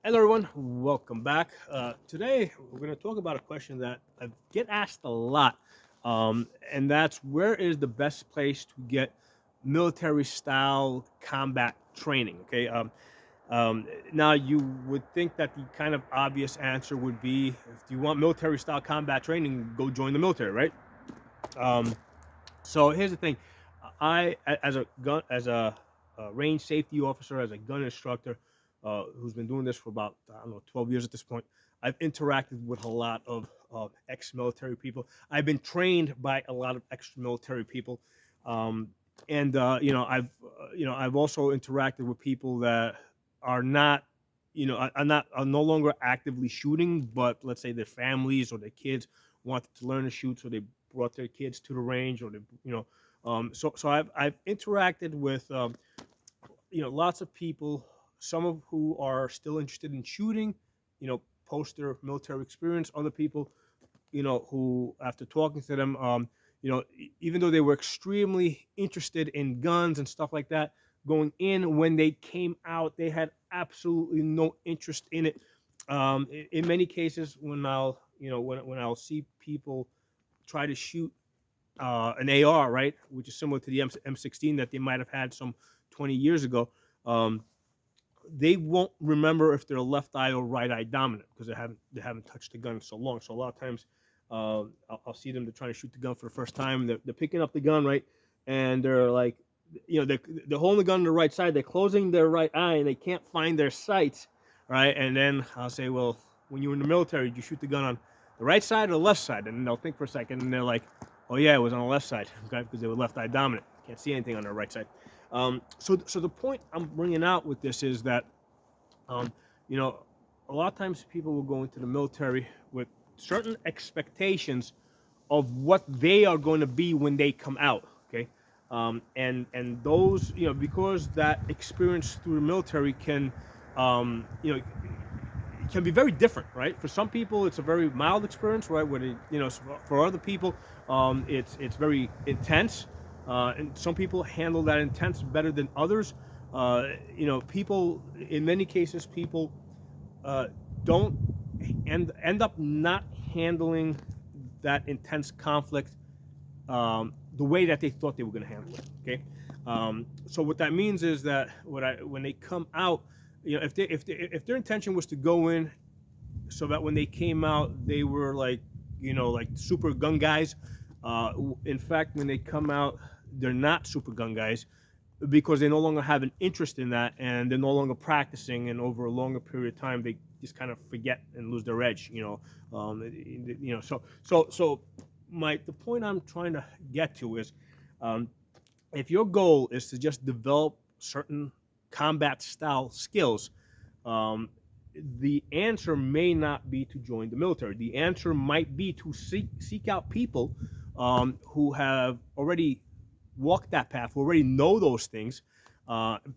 Hello, everyone. Welcome back. Today, we're going to talk about a question that I get asked a lot, and that's where is the best place to get military-style combat training? Okay. Now, you would think that the kind of obvious answer would be, if you want military-style combat training, go join the military, right? Um, so here's the thing: as a gun, range safety officer, as a gun instructor, who's been doing this for about, I don't know, 12 years at this point, I've interacted with a lot of ex-military people. I've been trained by a lot of ex-military people, um, and I've also interacted with people that are not, are no longer actively shooting, but let's say their families or their kids wanted to learn to shoot, so they brought their kids to the range, or they, so I've interacted with lots of people, some of who are still interested in shooting, post their military experience. Other people, who, after talking to them, even though they were extremely interested in guns and stuff like that, going in, when they came out, they had absolutely no interest in it. In many cases, when I'll see people try to shoot an AR, right, which is similar to the M16 that they might have had some 20 years ago, um, they won't remember if they're left eye or right eye dominant, because they haven't touched the gun in so long. So a lot of times, I'll see them, they're trying to shoot the gun for the first time. They're picking up the gun, right, and they're like, they're holding the gun on the right side. They're closing their right eye, and they can't find their sights, right. And then I'll say, well, when you were in the military, did you shoot the gun on the right side or the left side? And they'll think for a second, and they're like, oh yeah, it was on the left side, okay, because they were left eye dominant. Can't see anything on their right side. So the point I'm bringing out with this is that, um, you know, a lot of times people will go into the military with certain expectations of what they are going to be when they come out. Okay, and those, because that experience through the military can, can be very different, right? For some people, it's a very mild experience, right? Where they, for other people, it's very intense, and some people handle that intense better than others. People, in many cases, people uh, don't end up not handling that intense conflict the way that they thought they were going to handle it. Okay, so what that means is that when they come out, if their intention was to go in so that when they came out they were like, like super gun guys. In fact, when they come out, they're not super gun guys, because they no longer have an interest in that, and they're no longer practicing, and over a longer period of time they just kind of forget and lose their edge. So the point I'm trying to get to is, um, if your goal is to just develop certain combat style skills, um, the answer may not be to join the military. The answer might be to seek out people who have already walked that path, who already know those things,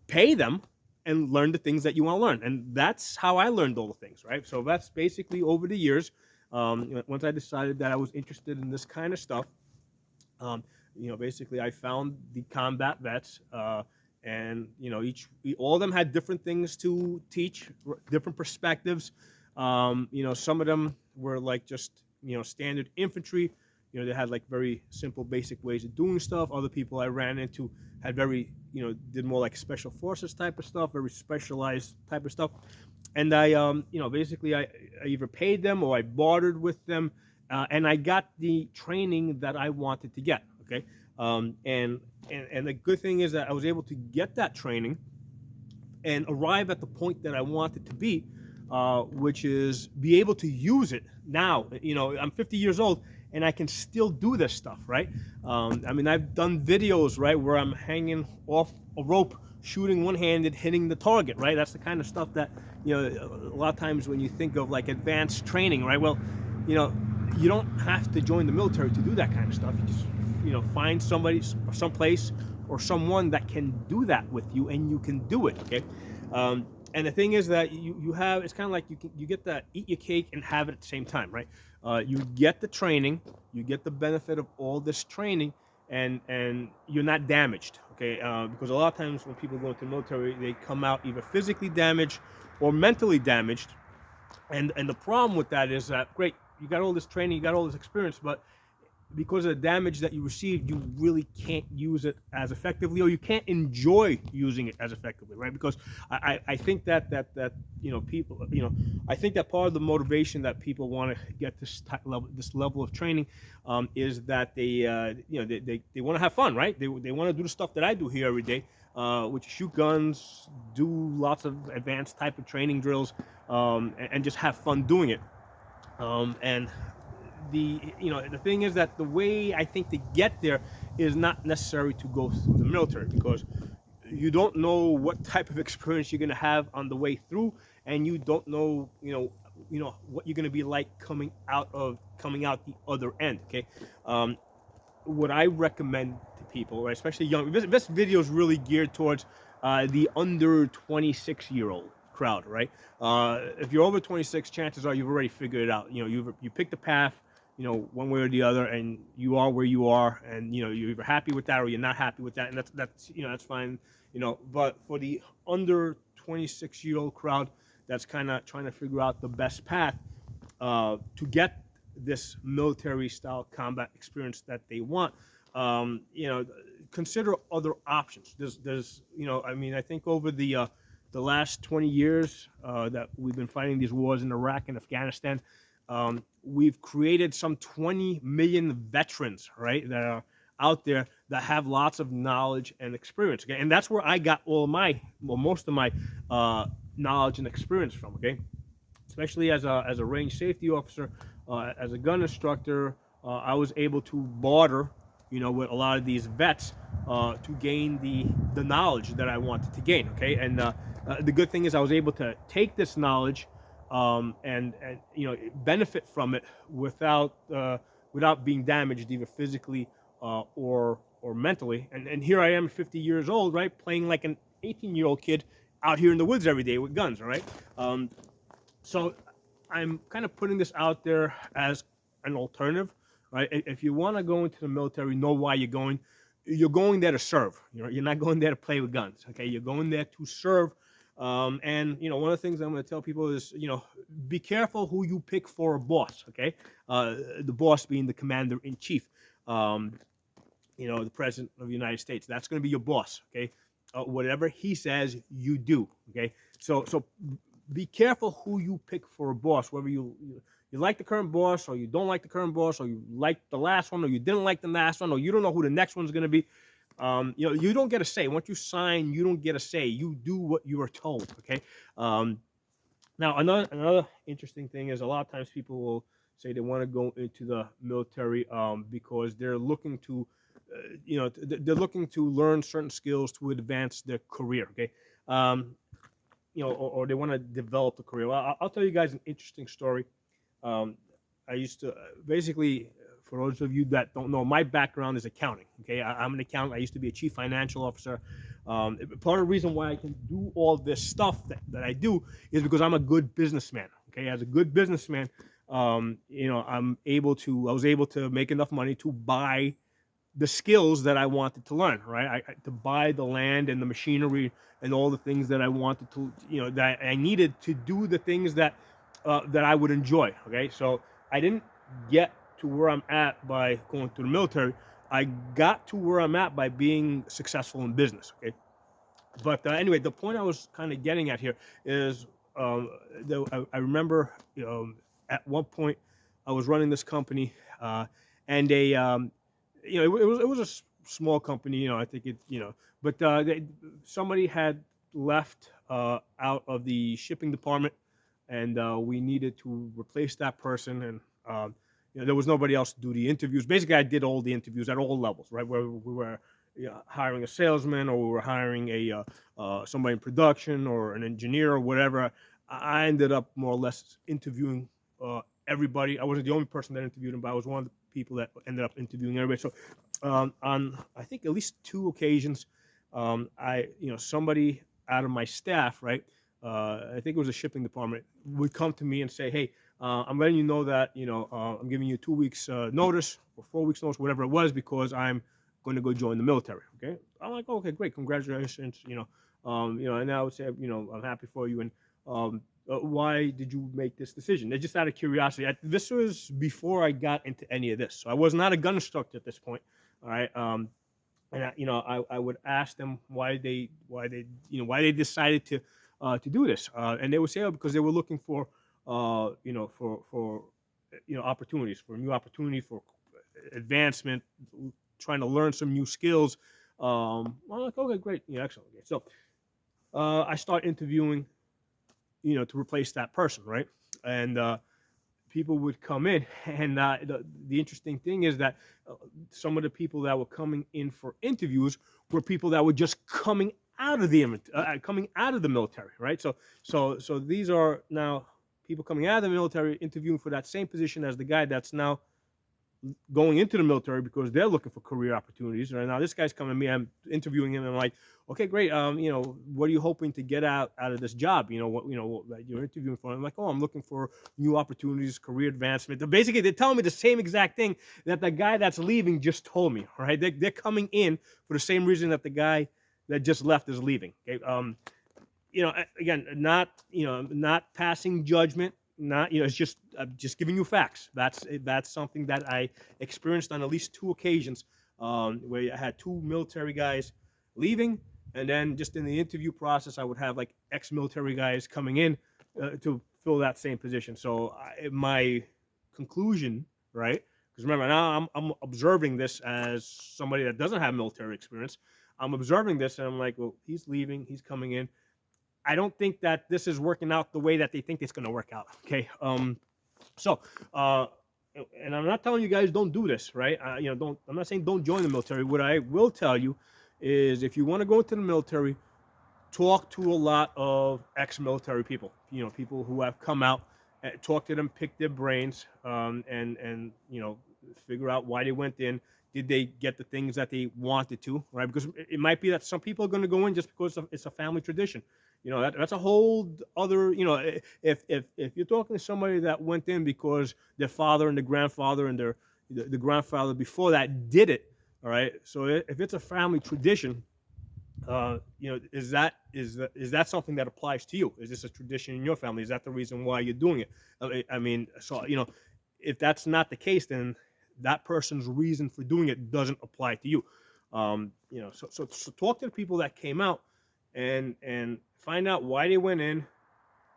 pay them, and learn the things that you want to learn. And that's how I learned all the things, right? So that's basically over the years. Once I decided that I was interested in this kind of stuff, um, basically I found the combat vets, and all of them had different things to teach, different perspectives. Some of them were like just standard infantry. They had like very simple, basic ways of doing stuff. Other people I ran into had very, did more like special forces type of stuff, very specialized type of stuff. And basically I either paid them or I bartered with them, and I got the training that I wanted to get. Okay, and the good thing is that I was able to get that training and arrive at the point that I wanted to be, which is be able to use it now. I'm 50 years old and I can still do this stuff, right? I mean, I've done videos, right, where I'm hanging off a rope, shooting one-handed, hitting the target, right? That's the kind of stuff that, a lot of times when you think of like advanced training, right? Well, you know, you don't have to join the military to do that kind of stuff. You just, find somebody, someplace, or someone that can do that with you, and you can do it. Okay, and the thing is that you have, it's kind of like you get that eat your cake and have it at the same time, right? You get the training, you get the benefit of all this training, and you're not damaged. Okay, because a lot of times when people go into the military, they come out either physically damaged or mentally damaged, and the problem with that is that great, you got all this training, you got all this experience, but because of the damage that you received, you really can't use it as effectively, or you can't enjoy using it as effectively, right? Because I think that people, I think that part of the motivation that people want to get this level of training is that they want to have fun, right? They want to do the stuff that I do here every day, which is shoot guns, do lots of advanced type of training drills, and just have fun doing it. And the thing is that the way I think to get there is not necessary to go through the military, because you don't know what type of experience you're going to have on the way through, and you don't know what you're going to be like coming out the other end. Okay, what I recommend to people, right, especially young, this video is really geared towards the under 26-year-old crowd, right? If you're over 26, chances are you've already figured it out. You picked the path, one way or the other, and you are where you are, and you're either happy with that or you're not happy with that, and that's fine. But for the under 26-year-old crowd that's kind of trying to figure out the best path to get this military style combat experience that they want, consider other options. There's I think over the last 20 years that we've been fighting these wars in Iraq and Afghanistan, we've created some 20 million veterans, right, that are out there that have lots of knowledge and experience. Okay, and that's where I got most of my knowledge and experience from. Okay, especially as a range safety officer, as a gun instructor, I was able to barter, with a lot of these vets to gain the knowledge that I wanted to gain. Okay, and the good thing is I was able to take this knowledge and benefit from it without being damaged either physically or mentally. And here I am, 50 years old, right, playing like an 18-year-old kid out here in the woods every day with guns. All right. So I'm kind of putting this out there as an alternative, right? If you want to go into the military, know why you're going. You're going there to serve. You're not going there to play with guns. Okay, you're going there to serve. And one of the things I'm going to tell people is, be careful who you pick for a boss. Okay, the boss being the commander in chief. The president of the United States. That's going to be your boss. Okay, whatever he says, you do. Okay, so be careful who you pick for a boss, whether you like the current boss, or you don't like the current boss, or you like the last one, or you didn't like the last one, or you don't know who the next one's going to be. You don't get a say. Once you sign, you don't get a say. You do what you are told. Okay. Now another interesting thing is a lot of times people will say they want to go into the military because they're looking to, they're looking to learn certain skills to advance their career. Okay. Or they want to develop a career. Well, I'll tell you guys an interesting story. I used to basically, for those of you that don't know, my background is accounting. Okay, I'm an accountant. I used to be a chief financial officer. Part of the reason why I can do all this stuff that I do is because I'm a good businessman. Okay, as a good businessman, I was able to make enough money to buy the skills that I wanted to learn, right? To buy the land and the machinery and all the things that I wanted to, that I needed to do the things that I would enjoy. Okay, so I didn't get to where I'm at by going to the military. I got to where I'm at by being successful in business. Okay, but anyway, the point I was kind of getting at here is I remember at one point I was running this company and it was a small company, I think but somebody had left out of the shipping department, and we needed to replace that person, and there was nobody else to do the interviews. Basically, I did all the interviews at all levels, right? Where we were hiring a salesman, or we were hiring somebody in production, or an engineer, or whatever. I ended up more or less interviewing everybody. I wasn't the only person that interviewed him, but I was one of the people that ended up interviewing everybody. So on I think at least 2 occasions, somebody out of my staff, right? I think it was a shipping department, would come to me and say, "Hey, I'm letting you know that I'm giving you 2 weeks notice or 4 weeks notice, whatever it was, because I'm going to go join the military. Okay, I'm like, okay, great, congratulations. And I would say, I'm happy for you. And why did you make this decision? It's just out of curiosity. This was before I got into any of this, so I was not a gun instructor at this point. All right. I would ask them why they decided to do this, and they would say, oh, because they were looking for opportunities, for new opportunity, for advancement, trying to learn some new skills. I'm like, okay, great, excellent. Okay. So I start interviewing, to replace that person, right? And people would come in, and the interesting thing is that some of the people that were coming in for interviews were people that were just coming out of the military, right? So these are now people coming out of the military interviewing for that same position as the guy that's now going into the military because they're looking for career opportunities. Right now, this guy's coming to me. I'm interviewing him, and I'm like, okay, great. What are you hoping to get out of this job? What you're interviewing for? I'm like, oh, I'm looking for new opportunities, career advancement. Basically, they're telling me the same exact thing that the guy that's leaving just told me. Right? They're coming in for the same reason that the guy that just left is leaving. Okay. Again, not passing judgment. Not, it's just giving you facts. That's something that I experienced on at least 2 occasions, where I had 2 military guys leaving, and then just in the interview process, I would have like ex-military guys coming in to fill that same position. So my conclusion, right? Because remember, now I'm observing this as somebody that doesn't have military experience. I'm observing this, and I'm like, well, he's leaving, he's coming in. I don't think that this is working out the way that they think it's going to work out. Okay. And I'm not telling you guys don't do this, right? I'm not saying don't join the military. What I will tell you is, if you want to go into the military, talk to a lot of ex-military people. People who have come out. Talk to them, pick their brains, and figure out why they went in. Did they get the things that they wanted to, right? Because it might be that some people are going to go in just because it's a family tradition. That's a whole other, if you're talking to somebody that went in because their father and the grandfather and the grandfather before that did it, all right? So if it's a family tradition, is that something that applies to you? Is this a tradition in your family? Is that the reason why you're doing it? If that's not the case, then that person's reason for doing it doesn't apply to you. So talk to the people that came out and find out why they went in.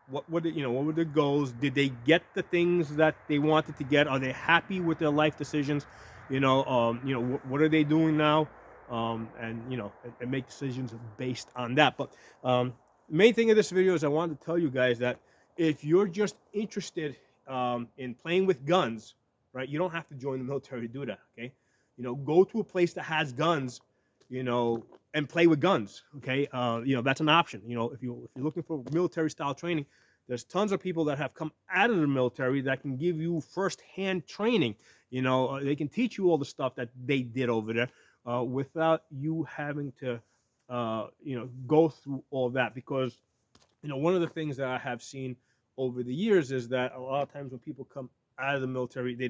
What were their goals? Did they get the things that they wanted to get? Are they happy with their life decisions? What are they doing now? And make decisions based on that. But main thing of this video is I wanted to tell you guys that if you're just interested in playing with guns, right, you don't have to join the military to do that. Okay, go to a place that has guns, and play with guns. Okay, that's an option. If you're looking for military style training, there's tons of people that have come out of the military that can give you first-hand training. They can teach you all the stuff that they did over there without you having to go through all that. Because one of the things that I have seen over the years is that a lot of times when people come out of the military, they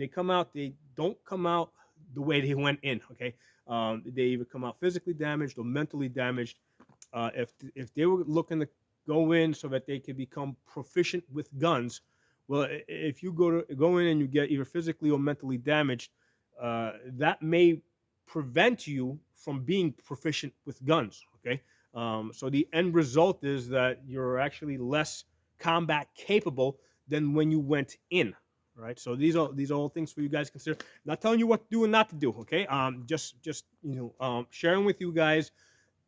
come out, they don't come out the way they went in. Okay, they either come out physically damaged or mentally damaged. If they were looking to go in so that they could become proficient with guns, well, if you go in and you get either physically or mentally damaged, that may prevent you from being proficient with guns. Okay, so the end result is that you're actually less combat capable than when you went in. Right, so these are all things for you guys to consider. Not telling you what to do and not to do. Okay, just sharing with you guys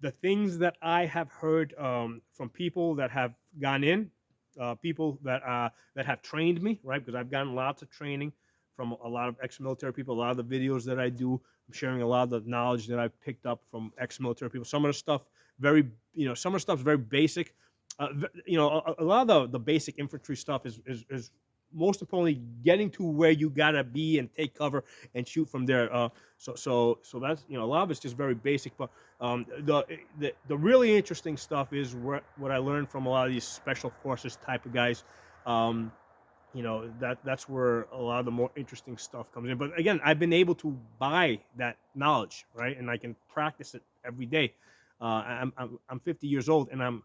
the things that I have heard from people that have gone in, people that have trained me. Right, because I've gotten lots of training from a lot of ex-military people. A lot of the videos that I do, I'm sharing a lot of the knowledge that I've picked up from ex-military people. Some of the stuff some of the stuff's very basic. A lot of the basic infantry stuff is most importantly getting to where you gotta be and take cover and shoot from there. So that's a lot of it's just very basic. But the really interesting stuff is what I learned from a lot of these special forces type of guys. you know, that's where a lot of the more interesting stuff comes in. But again, I've been able to buy that knowledge, right, and I can practice it every day. I'm 50 years old, and I'm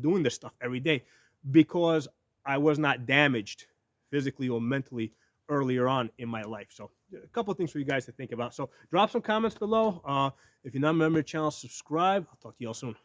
doing this stuff every day because I was not damaged physically or mentally earlier on in my life. So a couple of things for you guys to think about. So drop some comments below. If you're not a member of the channel, subscribe. I'll talk to you all soon.